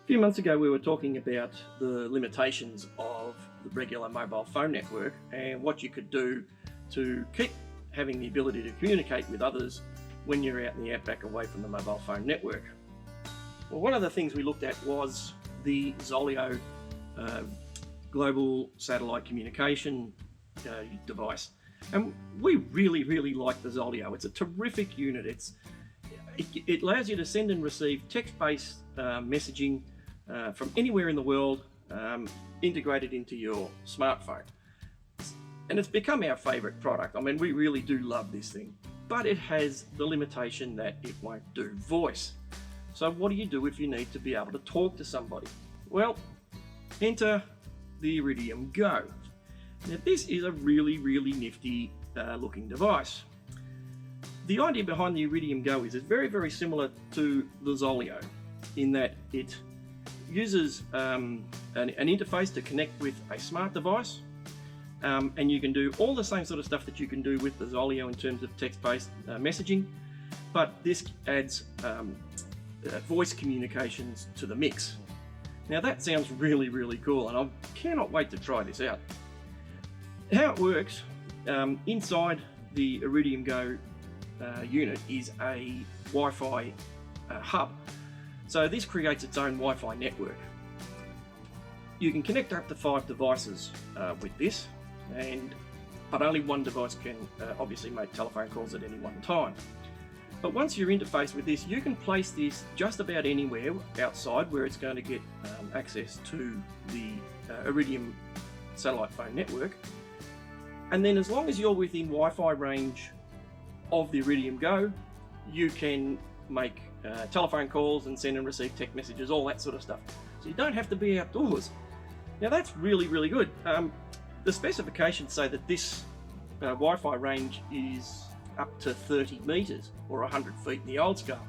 A few months ago we were talking about the limitations of the regular mobile phone network and what you could do to keep having the ability to communicate with others when you're out in the outback away from the mobile phone network. Well, one of the things we looked at was the Zolio global satellite communication device, and we really like the Zolio. It's a terrific unit. It allows you to send and receive text-based messaging from anywhere in the world, integrated into your smartphone. And it's become our favourite product. I mean, we really do love this thing, but it has the limitation that it won't do voice. So what do you do if you need to be able to talk to somebody? Well, enter the Iridium Go. Now this is a really nifty looking device. The idea behind the Iridium Go is it's very similar to the Zolio in that it uses an interface to connect with a smart device, and you can do all the same sort of stuff that you can do with the Zolio in terms of text-based messaging, but this adds voice communications to the mix. Now that sounds really cool, and I cannot wait to try this out. How it works, inside the Iridium Go unit is a Wi-Fi hub. So this creates its own Wi-Fi network. You can connect up to 5 devices with this, but only one device can obviously make telephone calls at any one time. But once you're interfaced with this, you can place this just about anywhere outside where it's going to get access to the Iridium satellite phone network. And then as long as you're within Wi-Fi range of the Iridium Go, you can make telephone calls and send and receive text messages, all that sort of stuff. So you don't have to be outdoors. Now that's really good. The specifications say that this Wi-Fi range is up to 30 meters or 100 feet in the old scale,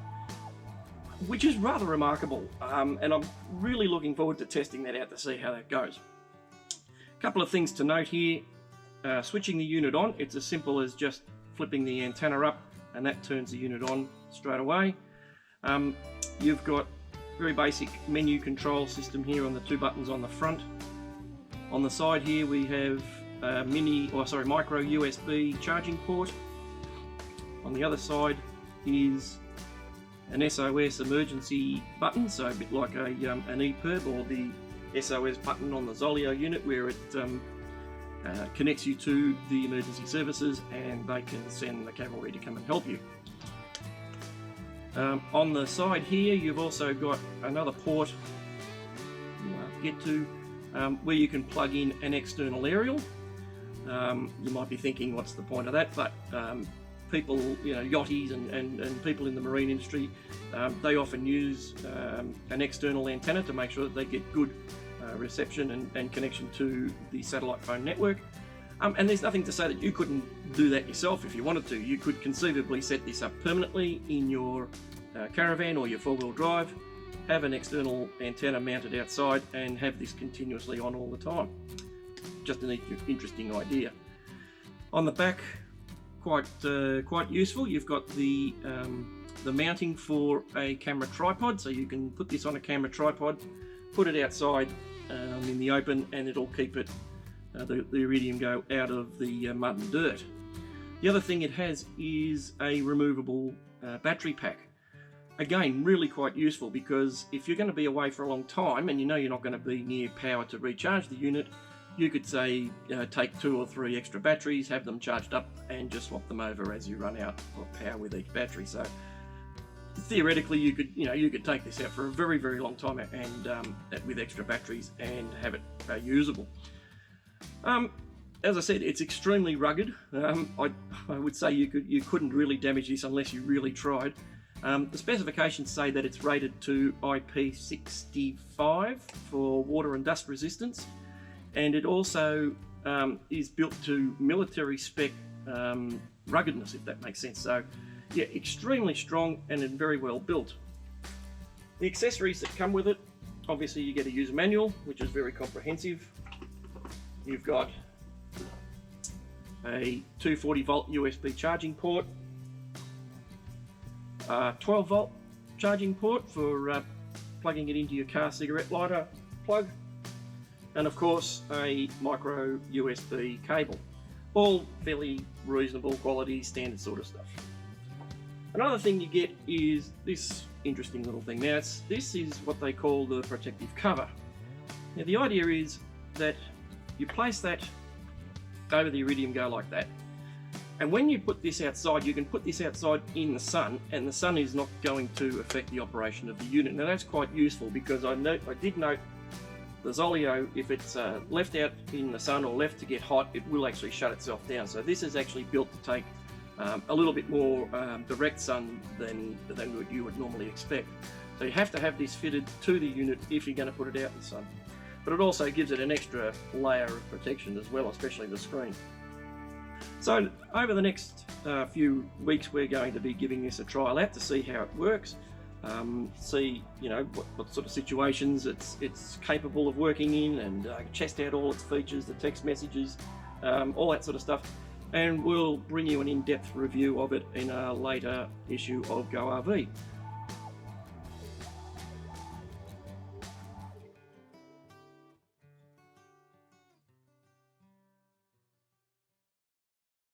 which is rather remarkable, and I'm really looking forward to testing that out to see how that goes. A couple of things to note here. Switching the unit on, it's as simple as just flipping the antenna up and that turns the unit on straight away. You've got very basic menu control system here on the 2 buttons on the front. On the side here we have a micro USB charging port. On the other side is an SOS emergency button, so a bit like an EPIRB or the SOS button on the Zolio unit, where it connects you to the emergency services and they can send the cavalry to come and help you. On the side here you've also got another port where you can plug in an external aerial. You might be thinking, what's the point of that? But people, yachties and people in the marine industry, they often use an external antenna to make sure that they get good reception and connection to the satellite phone network. And there's nothing to say that you couldn't do that yourself if you wanted to. You could conceivably set this up permanently in your caravan or your 4-wheel drive, have an external antenna mounted outside and have this continuously on all the time. Just an interesting idea. On the back, quite useful. You've got the mounting for a camera tripod, so you can put this on a camera tripod, put it outside in the open, and it'll keep it the Iridium Go out of the mud and dirt. The other thing it has is a removable battery pack. Again, really quite useful, because if you're going to be away for a long time and you know you're not going to be near power to recharge the unit, you could say take 2 or 3 extra batteries, have them charged up, and just swap them over as you run out of power with each battery. So theoretically, you could take this out for a very long time and with extra batteries and have it usable. As I said, it's extremely rugged. I would say you couldn't really damage this unless you really tried. The specifications say that it's rated to IP65 for water and dust resistance, and it also is built to military spec ruggedness, if that makes sense. So yeah, extremely strong and very well built. The accessories that come with it, obviously you get a user manual, which is very comprehensive. You've got a 240 volt USB charging port, 12 volt charging port for plugging it into your car cigarette lighter plug, and of course a micro USB cable. All fairly reasonable quality, standard sort of stuff. Another thing you get is this interesting little thing. Now this is what they call the protective cover. Now the idea is that you place that over the Iridium Go like that, and when you put this outside, you can put this outside in the sun, and the sun is not going to affect the operation of the unit. Now that's quite useful, because I did note the Zolio, if it's left out in the sun or left to get hot, it will actually shut itself down. So this is actually built to take a little bit more direct sun than what you would normally expect. So you have to have this fitted to the unit if you're going to put it out in the sun. But it also gives it an extra layer of protection as well, especially the screen. So over the next few weeks, we're going to be giving this a trial out to see how it works. See, you know, what sort of situations it's capable of working in, and test out all its features, the text messages, all that sort of stuff. And we'll bring you an in-depth review of it in a later issue of GoRV.